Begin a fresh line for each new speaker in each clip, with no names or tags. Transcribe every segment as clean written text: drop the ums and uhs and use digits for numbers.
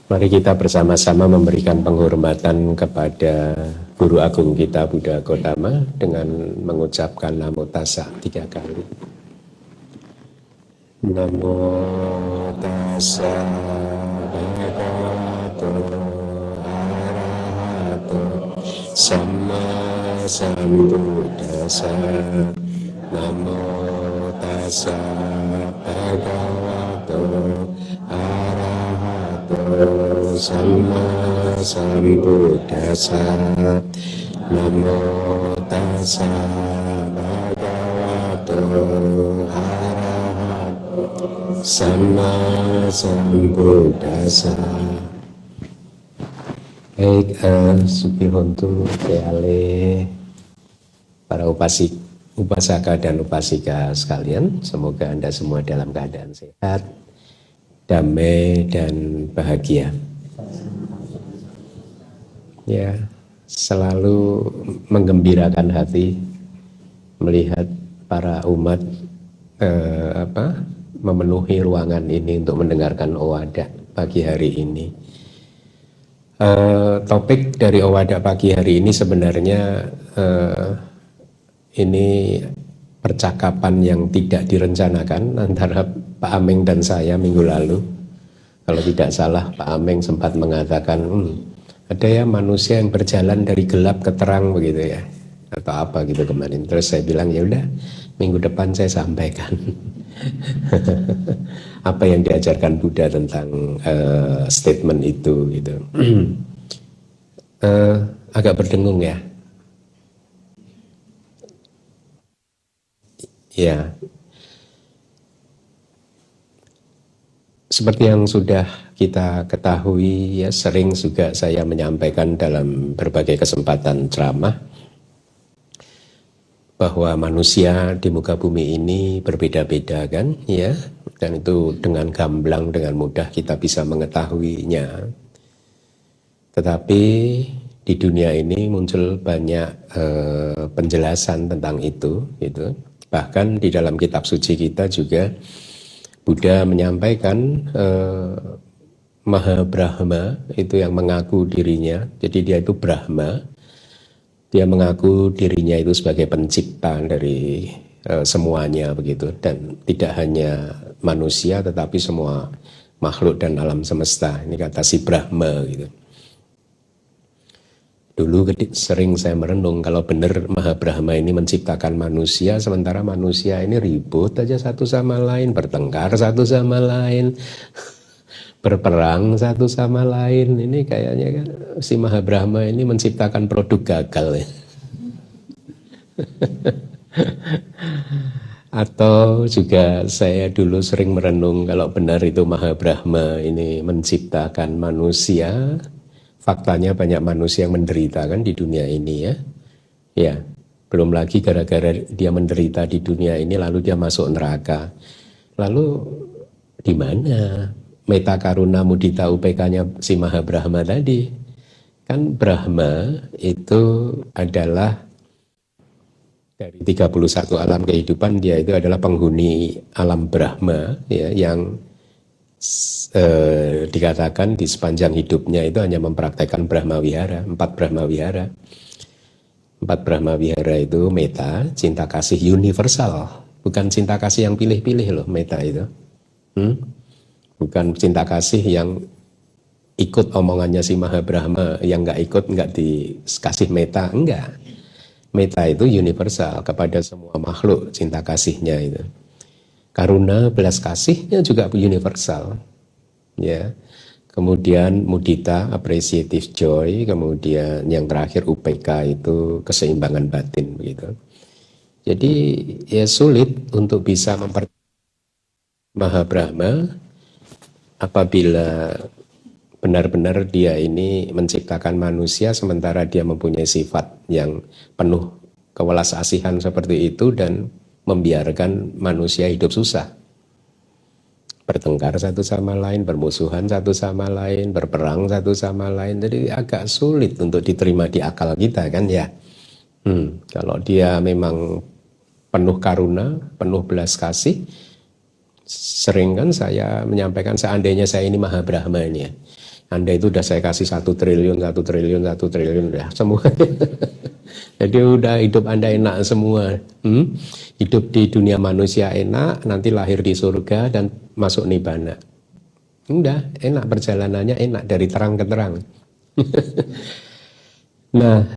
Mari kita bersama-sama memberikan penghormatan kepada Guru Agung kita Buddha Gautama dengan mengucapkan Namo Tassa 3 kali. Namo Tassa Bhagavato Arahato Samma Sambuddhassa. Namo Tassa Bhagavato Arahato Samma Sambuddhassa. Namo Tassa Bhagavato Arahato Samma Sambuddhassa. Baik, Sugihontu, Keale, para upasaka dan upasika sekalian, semoga Anda semua dalam keadaan sehat, damai dan bahagia. Ya, selalu menggembirakan hati melihat para umat memenuhi ruangan ini untuk mendengarkan Owada pagi hari ini. Topik dari Owada pagi hari ini sebenarnya ini percakapan yang tidak direncanakan antara Pak Ameng dan saya minggu lalu. Kalau tidak salah Pak Ameng sempat mengatakan ada ya manusia yang berjalan dari gelap ke terang begitu ya, atau apa gitu kemarin. Terus saya bilang ya udah minggu depan saya sampaikan apa yang diajarkan Buddha tentang statement itu gitu. Agak berdengung ya. Ya. Seperti yang sudah kita ketahui ya, sering juga saya menyampaikan dalam berbagai kesempatan ceramah bahwa manusia di muka bumi ini berbeda-beda kan ya, dan itu dengan gamblang, dengan mudah kita bisa mengetahuinya. Tetapi di dunia ini muncul banyak penjelasan tentang itu gitu. Bahkan di dalam kitab suci kita juga Buddha menyampaikan Maha Brahma itu yang mengaku dirinya, jadi dia itu Brahma. Dia mengaku dirinya itu sebagai pencipta dari semuanya begitu, dan tidak hanya manusia tetapi semua makhluk dan alam semesta. Ini kata si Brahma gitu. Dulu sering saya merenung kalau benar Maha Brahma ini menciptakan manusia, sementara manusia ini ribut aja satu sama lain, bertengkar satu sama lain, berperang satu sama lain. Ini kayaknya kan si Maha Brahma ini menciptakan produk gagal ya. Atau juga saya dulu sering merenung kalau benar itu Maha Brahma ini menciptakan manusia, faktanya banyak manusia yang menderita kan di dunia ini ya. Ya, belum lagi gara-gara dia menderita di dunia ini lalu dia masuk neraka. Lalu di mana meta karuna mudita upekanya si Maha Brahma tadi? Kan Brahma itu adalah dari 31 alam kehidupan, dia itu adalah penghuni alam Brahma ya, yang dikatakan di sepanjang hidupnya itu hanya mempraktekkan Brahma Wihara, 4 Brahma Wihara. 4 Brahma Wihara itu meta, cinta kasih universal, bukan cinta kasih yang pilih-pilih loh meta itu. Bukan cinta kasih yang ikut omongannya si Maha Brahma, yang nggak ikut nggak dikasih meta, enggak. Meta itu universal kepada semua makhluk, cinta kasihnya itu. Karuna, belas kasihnya juga universal. Ya. Kemudian mudita, appreciative joy, kemudian yang terakhir UPK itu keseimbangan batin begitu. Jadi ya sulit untuk bisa Maha Brahma apabila benar-benar dia ini menciptakan manusia sementara dia mempunyai sifat yang penuh kewelas asihan seperti itu dan membiarkan manusia hidup susah, bertengkar satu sama lain, bermusuhan satu sama lain, berperang satu sama lain. Jadi agak sulit untuk diterima di akal kita kan ya. Kalau dia memang penuh karuna, penuh belas kasih, sering kan saya menyampaikan seandainya saya ini Maha Brahma ini ya, Anda itu udah saya kasih 1 triliun, 1 triliun, 1 triliun, udah semua. Jadi udah hidup Anda enak semua. Hidup di dunia manusia enak, nanti lahir di surga dan masuk nibbana. Udah enak, perjalanannya enak dari terang ke terang. Nah,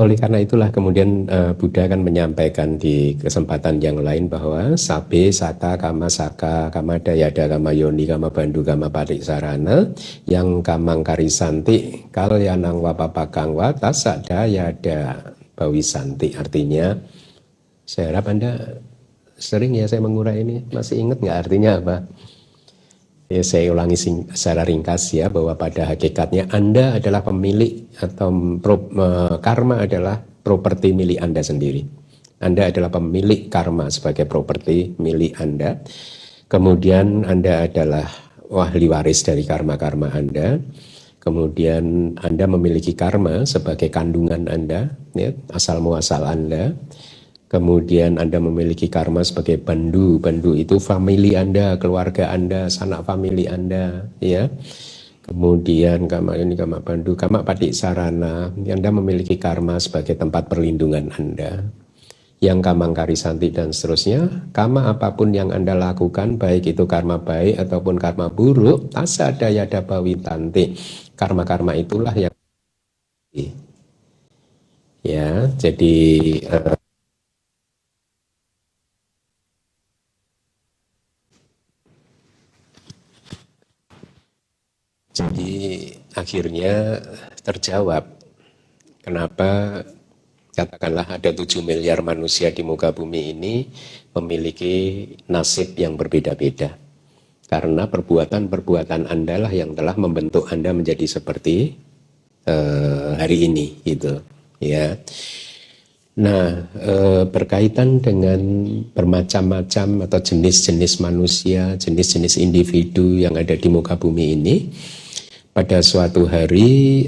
oleh karena itulah kemudian Buddha kan menyampaikan di kesempatan yang lain bahwa sabe, sata, kama, saka, kama dayada, kama yoni, kama bandu, kama pariksarana, yang kamang karisanti, kalyanang wapapakang wa tasa dayada bawisanti. Artinya, saya harap Anda sering ya saya mengurai ini, masih ingat nggak artinya apa? Ya, saya ulangi secara ringkas ya, bahwa pada hakikatnya Anda adalah pemilik atau karma adalah properti milik Anda sendiri. Anda adalah pemilik karma sebagai properti milik Anda. Kemudian Anda adalah ahli waris dari karma-karma Anda. Kemudian Anda memiliki karma sebagai kandungan Anda, ya, asal muasal Anda. Kemudian Anda memiliki karma sebagai bandu. Bandu itu famili Anda, keluarga Anda, sanak famili Anda, ya. Kemudian kama ini, kama bandu, kama padiksarana. Anda memiliki karma sebagai tempat perlindungan Anda. Yang kamang karisanti dan seterusnya. Kama apapun yang Anda lakukan, baik itu karma baik ataupun karma buruk, tasa dayada bawitanti. Karma-karma itulah yang ya, jadi akhirnya terjawab kenapa katakanlah ada 7 miliar manusia di muka bumi ini memiliki nasib yang berbeda-beda. Karena perbuatan-perbuatan Anda lah yang telah membentuk Anda menjadi seperti hari ini, gitu. Ya. Nah, berkaitan dengan bermacam-macam atau jenis-jenis manusia, jenis-jenis individu yang ada di muka bumi ini, pada suatu hari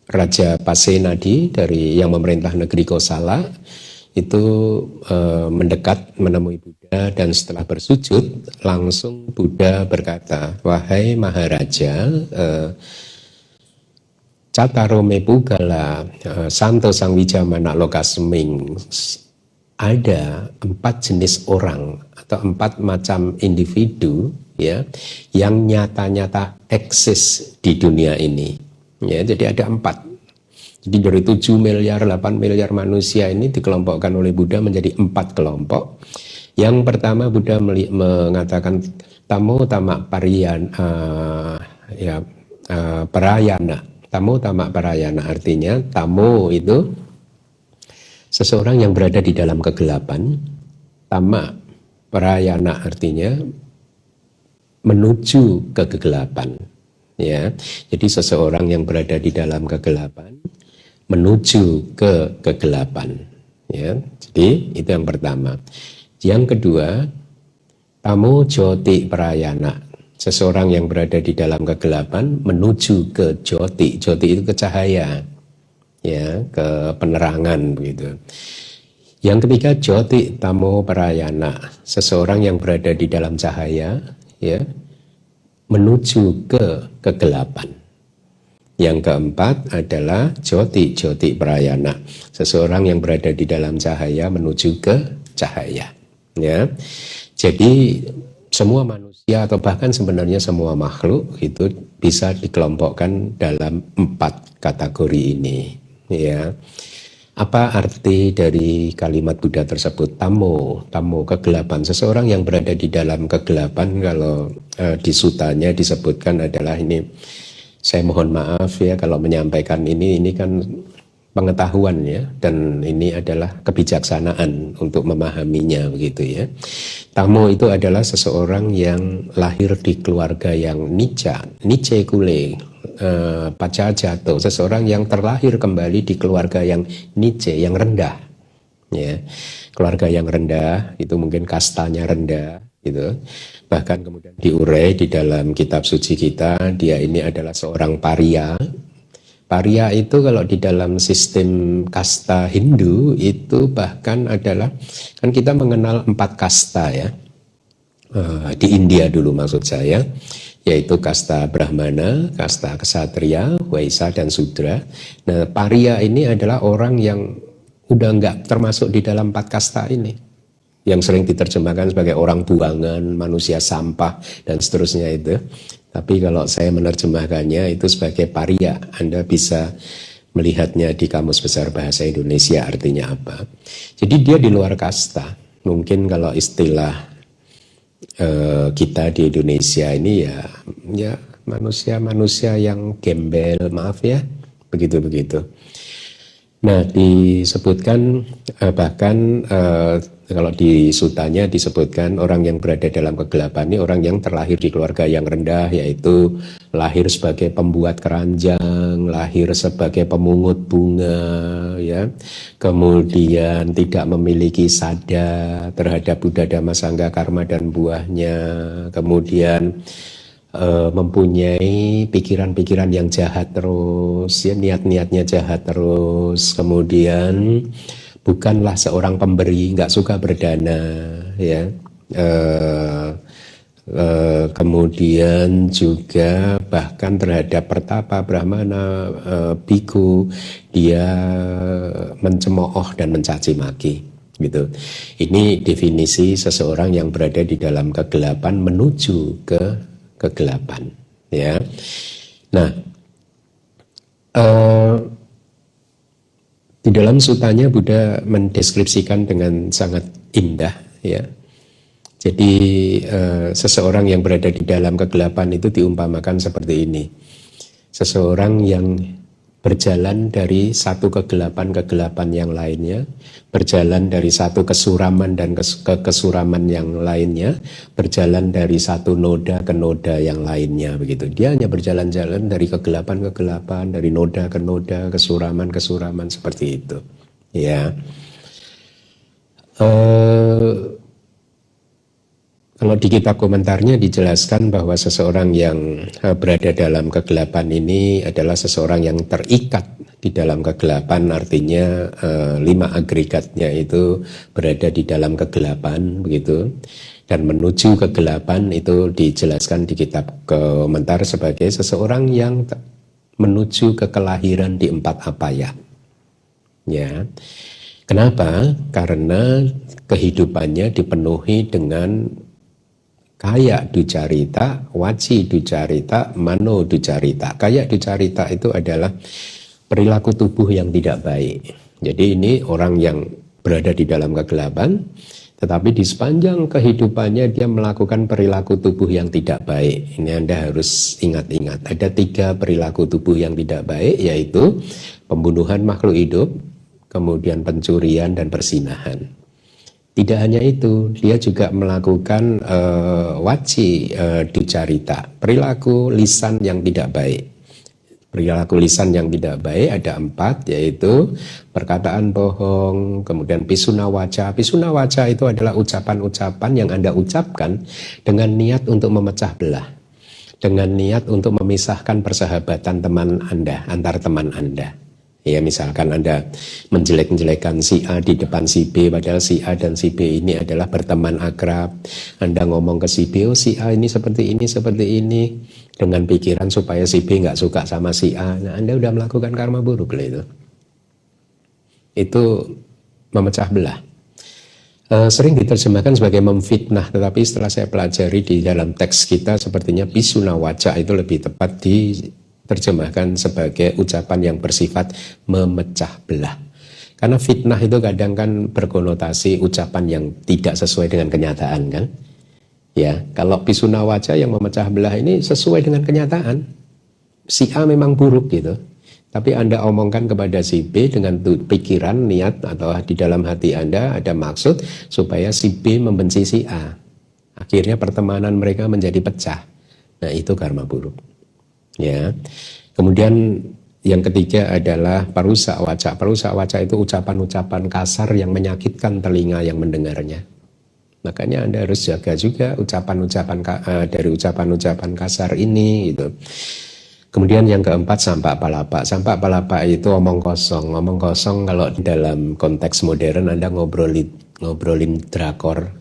Raja Pasenadi dari yang memerintah negeri Kosala itu mendekat menemui Buddha, dan setelah bersujud langsung Buddha berkata, wahai Maharaja, Catarome Pugala Santo Sang Wijamana Lokasming, ada 4 jenis orang atau 4 macam individu, ya, yang nyata-nyata eksis di dunia ini, ya. Jadi ada 4. Jadi dari 7 miliar 8 miliar manusia ini dikelompokkan oleh Buddha menjadi 4 kelompok. Yang pertama Buddha mengatakan tamo tamak pariyan, parayana. Tamo tamak parayana artinya tamo itu seseorang yang berada di dalam kegelapan. Tamak parayana artinya menuju ke kegelapan, ya. Jadi seseorang yang berada di dalam kegelapan menuju ke kegelapan, ya. Jadi itu yang pertama. Yang kedua, tamo joti parayana, seseorang yang berada di dalam kegelapan menuju ke joti. Joti itu ke cahaya, ya, ke penerangan, begitu. Yang ketiga, joti tamo parayana, seseorang yang berada di dalam cahaya, ya, menuju ke kegelapan. Yang keempat adalah joti parayana, seseorang yang berada di dalam cahaya menuju ke cahaya, ya. Jadi semua manusia atau bahkan sebenarnya semua makhluk itu bisa dikelompokkan dalam 4 kategori ini, ya. Apa arti dari kalimat Buddha tersebut? Tamo kegelapan. Seseorang yang berada di dalam kegelapan, kalau di sutanya disebutkan adalah ini. Saya mohon maaf ya kalau menyampaikan ini kan pengetahuan ya, dan ini adalah kebijaksanaan untuk memahaminya, begitu ya. Tamo itu adalah seseorang yang lahir di keluarga yang nice kule, pacajato, seseorang yang terlahir kembali di keluarga yang nice, yang rendah, ya. Keluarga yang rendah itu mungkin kastanya rendah, gitu. Bahkan kemudian diurai di dalam kitab suci kita, dia ini adalah seorang paria. Paria itu kalau di dalam sistem kasta Hindu itu bahkan adalah, kan kita mengenal 4 kasta ya, di India dulu maksud saya. yaitu kasta Brahmana, kasta Ksatria, Waisya, dan Sudra. Nah, Pariya ini adalah orang yang udah nggak termasuk di dalam 4 kasta ini, yang sering diterjemahkan sebagai orang buangan, manusia sampah, dan seterusnya itu. Tapi kalau saya menerjemahkannya itu sebagai Pariya, Anda bisa melihatnya di Kamus Besar Bahasa Indonesia artinya apa. Jadi dia di luar kasta. Mungkin kalau istilah kita di Indonesia ini ya manusia-manusia yang gembel, maaf ya, begitu-begitu. Nah, disebutkan bahkan kalau di sutanya disebutkan orang yang berada dalam kegelapan ini orang yang terlahir di keluarga yang rendah, yaitu lahir sebagai pembuat keranjang, lahir sebagai pemungut bunga, ya, kemudian tidak memiliki sada terhadap Buddha Dhamma Sangha karma dan buahnya, kemudian mempunyai pikiran-pikiran yang jahat terus, ya, niat-niatnya jahat terus, kemudian bukanlah seorang pemberi, nggak suka berdana, ya, kemudian juga bahkan terhadap pertapa brahmana, biku, dia mencemooh dan mencaci maki, gitu. Ini definisi seseorang yang berada di dalam kegelapan menuju ke kegelapan, ya. Nah, di dalam sutanya Buddha mendeskripsikan dengan sangat indah, ya. Jadi seseorang yang berada di dalam kegelapan itu diumpamakan seperti ini. Seseorang yang berjalan dari satu kegelapan yang lainnya, berjalan dari satu kesuraman dan ke kesuraman yang lainnya, berjalan dari satu noda ke noda yang lainnya, begitu. Dia hanya berjalan-jalan dari kegelapan ke kegelapan, dari noda ke noda, kesuraman ke kesuraman, seperti itu, ya. Kalau di kitab komentarnya dijelaskan bahwa seseorang yang berada dalam kegelapan ini adalah seseorang yang terikat di dalam kegelapan, artinya 5 agregatnya itu berada di dalam kegelapan, begitu. Dan menuju kegelapan itu dijelaskan di kitab komentar sebagai seseorang yang menuju ke kelahiran di 4 apaya. Ya. Kenapa? Karena kehidupannya dipenuhi dengan kaya ducarita, waci ducarita, mano ducarita. Kaya ducarita itu adalah perilaku tubuh yang tidak baik. Jadi ini orang yang berada di dalam kegelapan, tetapi di sepanjang kehidupannya dia melakukan perilaku tubuh yang tidak baik. Ini Anda harus ingat-ingat. Ada 3 perilaku tubuh yang tidak baik, yaitu pembunuhan makhluk hidup, kemudian pencurian dan persinahan. Tidak hanya itu, dia juga melakukan waci ducarita, perilaku lisan yang tidak baik. Perilaku lisan yang tidak baik ada 4, yaitu perkataan bohong, kemudian pisuna waca. Pisuna waca itu adalah ucapan-ucapan yang Anda ucapkan dengan niat untuk memecah belah, dengan niat untuk memisahkan persahabatan teman Anda, antar teman Anda. Ya, misalkan Anda menjelek-jelekan si A di depan si B, padahal si A dan si B ini adalah berteman akrab. Anda ngomong ke si B, oh si A ini seperti ini, dengan pikiran supaya si B nggak suka sama si A. Nah, Anda udah melakukan karma buruk lah itu. Itu memecah belah. Sering diterjemahkan sebagai memfitnah, tetapi setelah saya pelajari di dalam teks kita, sepertinya pisuna waca itu lebih tepat diterjemahkan sebagai ucapan yang bersifat memecah belah. Karena fitnah itu kadang kan berkonotasi ucapan yang tidak sesuai dengan kenyataan, kan? Ya, kalau pisuna waca yang memecah belah ini sesuai dengan kenyataan. Si A memang buruk gitu, tapi Anda omongkan kepada si B dengan pikiran, niat, atau di dalam hati Anda ada maksud supaya si B membenci si A. Akhirnya pertemanan mereka menjadi pecah. Nah, itu karma buruk. Ya. Kemudian yang ketiga adalah parusa waca. Parusa waca itu ucapan-ucapan kasar yang menyakitkan telinga yang mendengarnya. Makanya Anda harus jaga juga ucapan-ucapan dari ucapan-ucapan kasar ini gitu. Kemudian yang keempat sampak palapa. Sampak palapa itu omong kosong. Omong kosong kalau dalam konteks modern Anda ngobrolin drakor.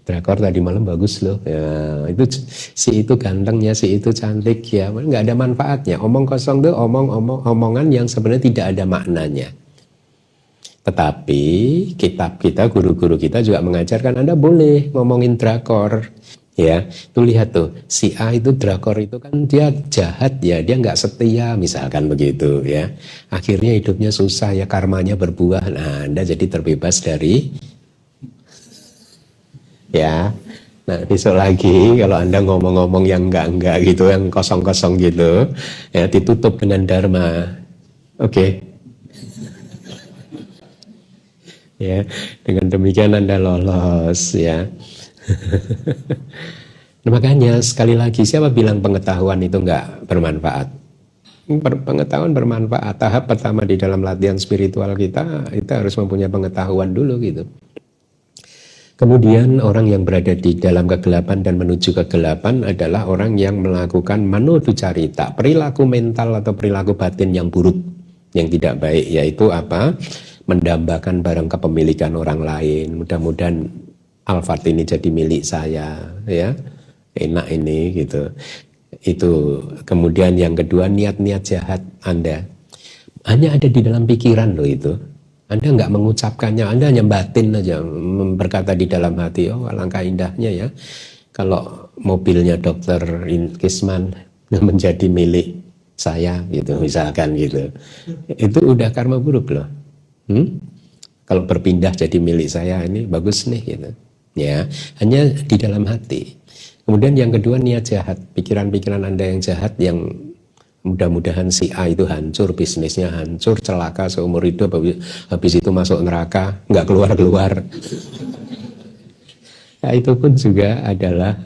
Drakor tadi malam bagus loh. Ya, itu si itu gantengnya, si itu cantik ya. Nggak ada manfaatnya. Omong kosong tuh omongan yang sebenarnya tidak ada maknanya. Tetapi kitab kita, guru-guru kita juga mengajarkan Anda boleh ngomongin drakor. Ya, tuh lihat tuh, si A itu drakor itu kan dia jahat ya, dia nggak setia misalkan begitu ya. Akhirnya hidupnya susah ya, karmanya berbuah. Nah, Anda jadi terbebas dari ya. Nah, besok lagi kalau Anda ngomong-ngomong yang enggak gitu, yang kosong-kosong gitu, ya ditutup dengan dharma. Oke. Ya, dengan demikian Anda lolos ya. Nah, makanya sekali lagi siapa bilang pengetahuan itu enggak bermanfaat? Pengetahuan bermanfaat. Tahap pertama di dalam latihan spiritual kita harus mempunyai pengetahuan dulu gitu. Kemudian orang yang berada di dalam kegelapan dan menuju kegelapan adalah orang yang melakukan manuducarita, perilaku mental atau perilaku batin yang buruk, yang tidak baik, yaitu apa? Mendambakan barang kepemilikan orang lain. Mudah-mudahan Alphard ini jadi milik saya, ya. Enak ini gitu. Itu. Kemudian yang kedua, niat-niat jahat Anda hanya ada di dalam pikiran loh itu. Anda nggak mengucapkannya, Anda hanya batin aja, berkata di dalam hati, oh alangkah indahnya ya kalau mobilnya dokter Kisman menjadi milik saya gitu, misalkan gitu. Itu udah karma buruk loh. Kalau berpindah jadi milik saya ini bagus nih gitu. Ya, hanya di dalam hati. Kemudian yang kedua, niat jahat, pikiran-pikiran Anda yang jahat yang mudah-mudahan si A itu hancur, bisnisnya hancur, celaka seumur hidup, habis itu masuk neraka, nggak keluar-keluar. Nah, itu pun juga adalah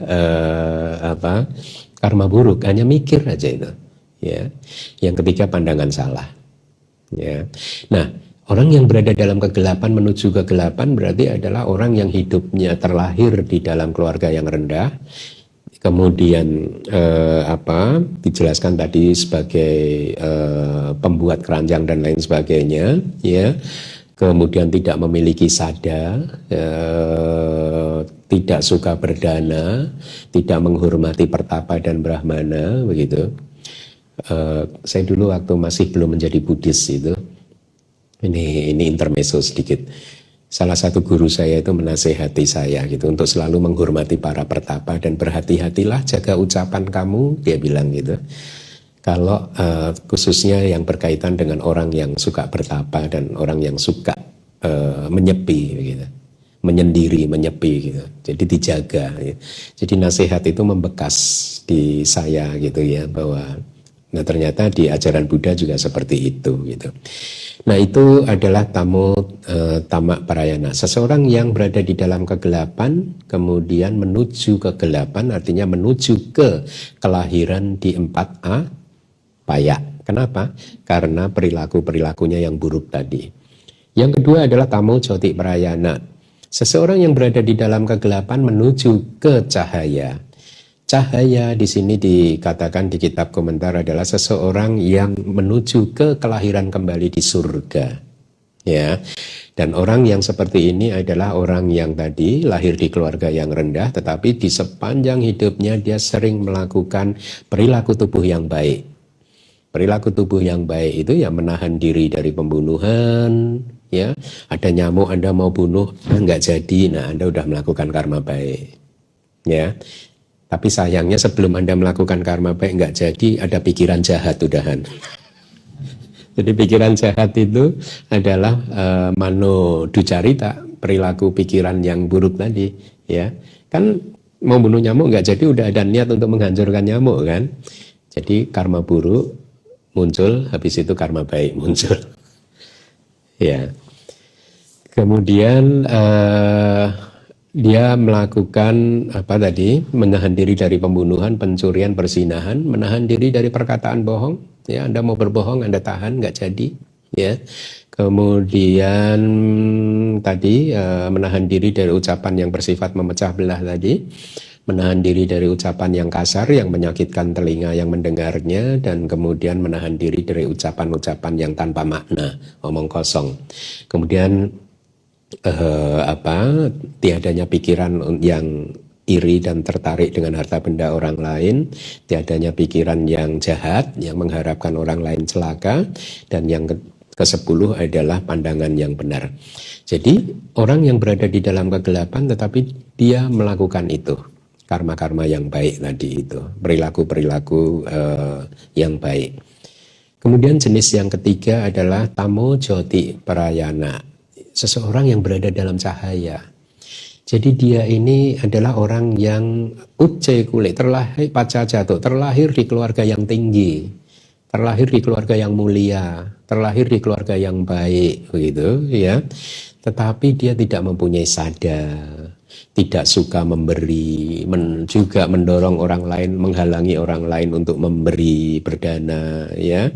karma buruk, hanya mikir aja itu. Ya. Yang ketiga, pandangan salah. Ya. Nah, orang yang berada dalam kegelapan menuju kegelapan berarti adalah orang yang hidupnya terlahir di dalam keluarga yang rendah. Kemudian dijelaskan tadi sebagai pembuat keranjang dan lain sebagainya, ya. Kemudian tidak memiliki sada, tidak suka berdana, tidak menghormati pertapa dan brahmana, begitu. Saya dulu waktu masih belum menjadi Buddhis itu, ini intermezzo sedikit. Salah satu guru saya itu menasehati saya gitu untuk selalu menghormati para pertapa dan berhati-hatilah jaga ucapan kamu, dia bilang gitu. Kalau khususnya yang berkaitan dengan orang yang suka bertapa dan orang yang suka menyepi gitu. Menyendiri, menyepi gitu. Jadi dijaga gitu. Jadi nasihat itu membekas di saya gitu ya, bahwa nah ternyata di ajaran Buddha juga seperti itu gitu. Nah itu adalah tamak parayana. Seseorang yang berada di dalam kegelapan kemudian menuju kegelapan, artinya menuju ke kelahiran di 4A paya. Kenapa? Karena perilakunya yang buruk tadi. Yang kedua adalah tamo joti parayana. Seseorang yang berada di dalam kegelapan menuju ke cahaya. Cahaya di sini dikatakan di kitab komentar adalah seseorang yang menuju ke kelahiran kembali di surga. Ya. Dan orang yang seperti ini adalah orang yang tadi lahir di keluarga yang rendah, tetapi di sepanjang hidupnya dia sering melakukan perilaku tubuh yang baik. Perilaku tubuh yang baik itu ya menahan diri dari pembunuhan, ya. Ada nyamuk Anda mau bunuh, enggak jadi, nah Anda udah melakukan karma baik. Ya. Tapi sayangnya sebelum Anda melakukan karma baik nggak jadi, ada pikiran jahat udahan. Jadi pikiran jahat itu adalah mano ducarita, perilaku pikiran yang buruk tadi, ya. Kan mau bunuh nyamuk nggak jadi, udah ada niat untuk menghancurkan nyamuk kan. Jadi karma buruk muncul, habis itu karma baik muncul. Ya. Kemudian dia melakukan menahan diri dari pembunuhan, pencurian, perzinahan, menahan diri dari perkataan bohong. Ya, Anda mau berbohong, Anda tahan, nggak jadi. Ya. Kemudian tadi menahan diri dari ucapan yang bersifat memecah belah tadi, menahan diri dari ucapan yang kasar, yang menyakitkan telinga yang mendengarnya, dan kemudian menahan diri dari ucapan-ucapan yang tanpa makna, omong kosong. Kemudian tiadanya pikiran yang iri dan tertarik dengan harta benda orang lain, tiadanya pikiran yang jahat yang mengharapkan orang lain celaka, dan yang ke-10 adalah pandangan yang benar. Jadi orang yang berada di dalam kegelapan tetapi dia melakukan itu, karma-karma yang baik tadi itu, perilaku-perilaku yang baik. Kemudian jenis yang ketiga adalah tamo joti parayana, seseorang yang berada dalam cahaya. Jadi dia ini adalah orang yang ucce kulit, terlahir paca jatuh, terlahir di keluarga yang tinggi, terlahir di keluarga yang mulia, terlahir di keluarga yang baik, begitu ya. Tetapi dia tidak mempunyai sada, tidak suka memberi, juga mendorong orang lain, menghalangi orang lain untuk memberi berdana, ya.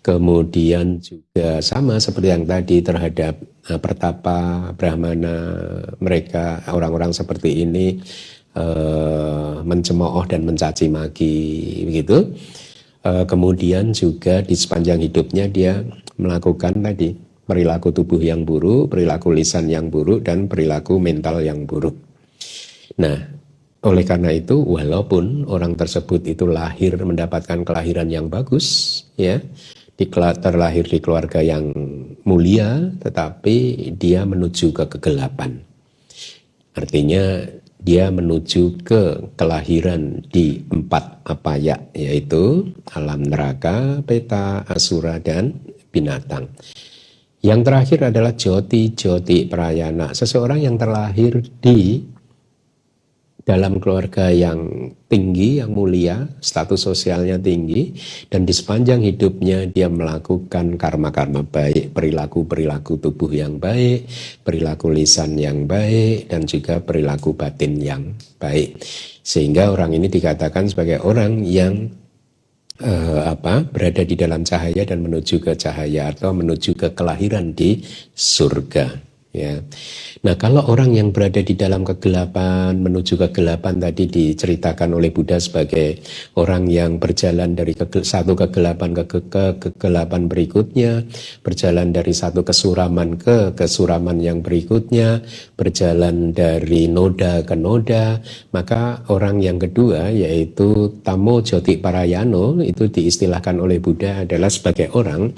Kemudian juga sama seperti yang tadi terhadap pertapa, brahmana, mereka orang-orang seperti ini mencemooh dan mencaci maki, begitu. Kemudian juga di sepanjang hidupnya dia melakukan tadi perilaku tubuh yang buruk, perilaku lisan yang buruk, dan perilaku mental yang buruk. Nah, oleh karena itu, walaupun orang tersebut itu lahir mendapatkan kelahiran yang bagus, ya, terlahir di keluarga yang mulia, tetapi dia menuju ke kegelapan. Artinya dia menuju ke kelahiran di 4 apaya, yaitu alam neraka, peta, asura, dan binatang. Yang terakhir adalah joti parayana, seseorang yang terlahir di dalam keluarga yang tinggi, yang mulia, status sosialnya tinggi, dan di sepanjang hidupnya dia melakukan karma-karma baik, perilaku-perilaku tubuh yang baik, perilaku lisan yang baik, dan juga perilaku batin yang baik. Sehingga orang ini dikatakan sebagai orang yang berada di dalam cahaya dan menuju ke cahaya, atau menuju ke kelahiran di surga, ya. Nah, kalau orang yang berada di dalam kegelapan menuju kegelapan tadi diceritakan oleh Buddha sebagai orang yang berjalan dari satu kegelapan ke kegelapan berikutnya, berjalan dari satu kesuraman ke kesuraman yang berikutnya, berjalan dari noda ke noda, maka orang yang kedua yaitu tamo joti parayano itu diistilahkan oleh Buddha adalah sebagai orang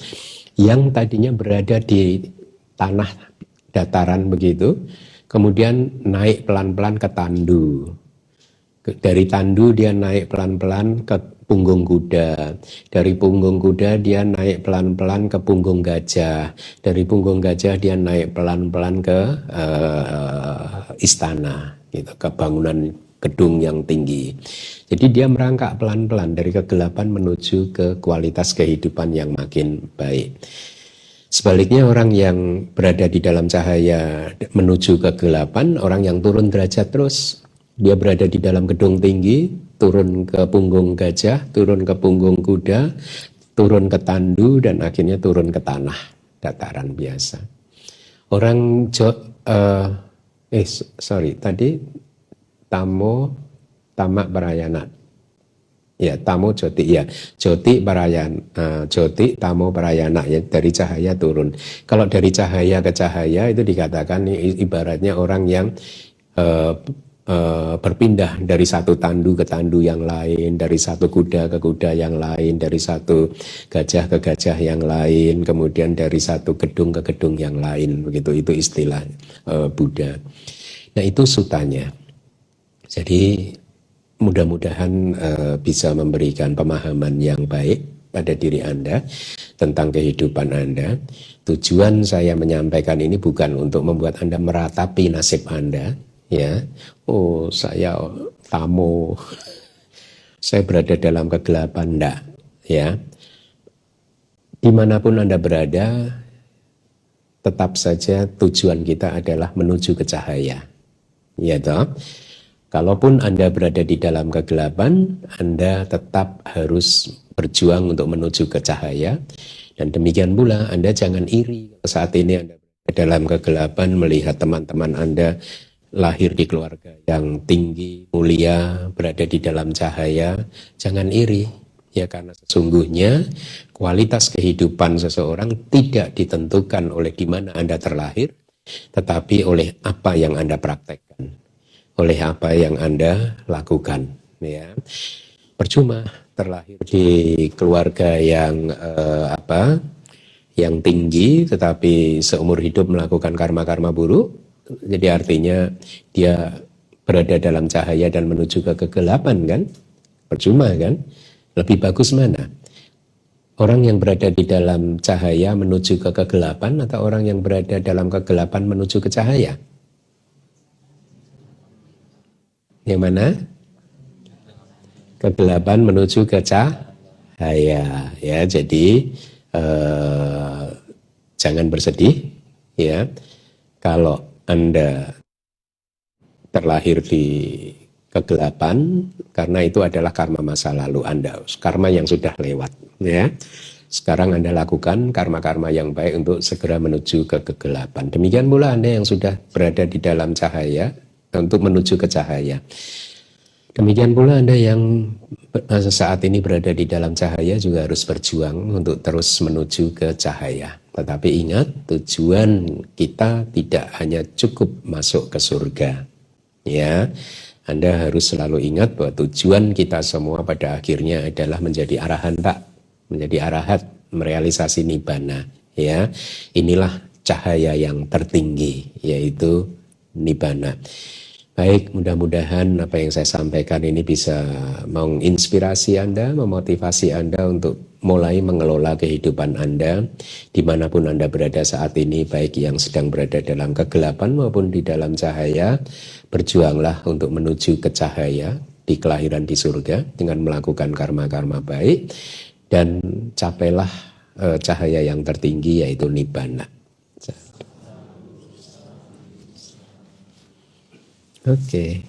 yang tadinya berada di tanah dataran begitu, kemudian naik pelan-pelan ke tandu. Dari tandu dia naik pelan-pelan ke punggung kuda. Dari punggung kuda dia naik pelan-pelan ke punggung gajah. Dari punggung gajah dia naik pelan-pelan ke istana, gitu, ke bangunan gedung yang tinggi. Jadi dia merangkak pelan-pelan dari kegelapan menuju ke kualitas kehidupan yang makin baik. Sebaliknya orang yang berada di dalam cahaya menuju kegelapan, orang yang turun derajat terus, dia berada di dalam gedung tinggi, turun ke punggung gajah, turun ke punggung kuda, turun ke tandu, dan akhirnya turun ke tanah dataran biasa. Orang tadi tamak parayana. Ya, tamo joti, ya, joti parayana, joti tamo parayana, ya, dari cahaya turun. Kalau dari cahaya ke cahaya itu dikatakan ibaratnya orang yang berpindah dari satu tandu ke tandu yang lain, dari satu kuda ke kuda yang lain, dari satu gajah ke gajah yang lain, kemudian dari satu gedung ke gedung yang lain, begitu. Itu istilah Buddha. Nah, itu sutanya. Jadi mudah-mudahan bisa memberikan pemahaman yang baik pada diri Anda tentang kehidupan Anda. Tujuan saya menyampaikan ini bukan untuk membuat Anda meratapi nasib Anda, ya. Oh, saya tamo, saya berada dalam kegelapan, enggak, ya. Dimanapun Anda berada, tetap saja tujuan kita adalah menuju ke cahaya, ya toh. Kalaupun Anda berada di dalam kegelapan, Anda tetap harus berjuang untuk menuju ke cahaya. Dan demikian pula Anda jangan iri saat ini Anda berada dalam kegelapan melihat teman-teman Anda lahir di keluarga yang tinggi, mulia, berada di dalam cahaya. Jangan iri, ya, karena sesungguhnya kualitas kehidupan seseorang tidak ditentukan oleh di mana Anda terlahir, tetapi oleh apa yang Anda praktekkan, oleh apa yang Anda lakukan. Ya, percuma terlahir di keluarga yang yang tinggi, tetapi seumur hidup melakukan karma-karma buruk. Jadi artinya dia berada dalam cahaya dan menuju ke kegelapan kan? Percuma kan? Lebih bagus mana? Orang yang berada di dalam cahaya menuju ke kegelapan atau orang yang berada dalam kegelapan menuju ke cahaya? Yang mana? Kegelapan menuju ke cahaya. Ya, jadi jangan bersedih ya. Kalau Anda terlahir di kegelapan karena itu adalah karma masa lalu Anda, karma yang sudah lewat ya. Sekarang Anda lakukan karma-karma yang baik untuk segera menuju ke kegelapan. Demikian pula Anda yang sudah berada di dalam cahaya untuk menuju ke cahaya. Demikian pula Anda yang saat ini berada di dalam cahaya juga harus berjuang untuk terus menuju ke cahaya. Tetapi ingat, tujuan kita tidak hanya cukup masuk ke surga. Ya, Anda harus selalu ingat bahwa tujuan kita semua pada akhirnya adalah menjadi arahantak, menjadi arahat, merealisasi nibbana. Ya, inilah cahaya yang tertinggi, yaitu nibbana. Baik, mudah-mudahan apa yang saya sampaikan ini bisa menginspirasi Anda, memotivasi Anda untuk mulai mengelola kehidupan Anda dimanapun Anda berada saat ini, baik yang sedang berada dalam kegelapan maupun di dalam cahaya. Berjuanglah untuk menuju ke cahaya di kelahiran di surga dengan melakukan karma-karma baik dan capailah cahaya yang tertinggi yaitu nibbana. Oke.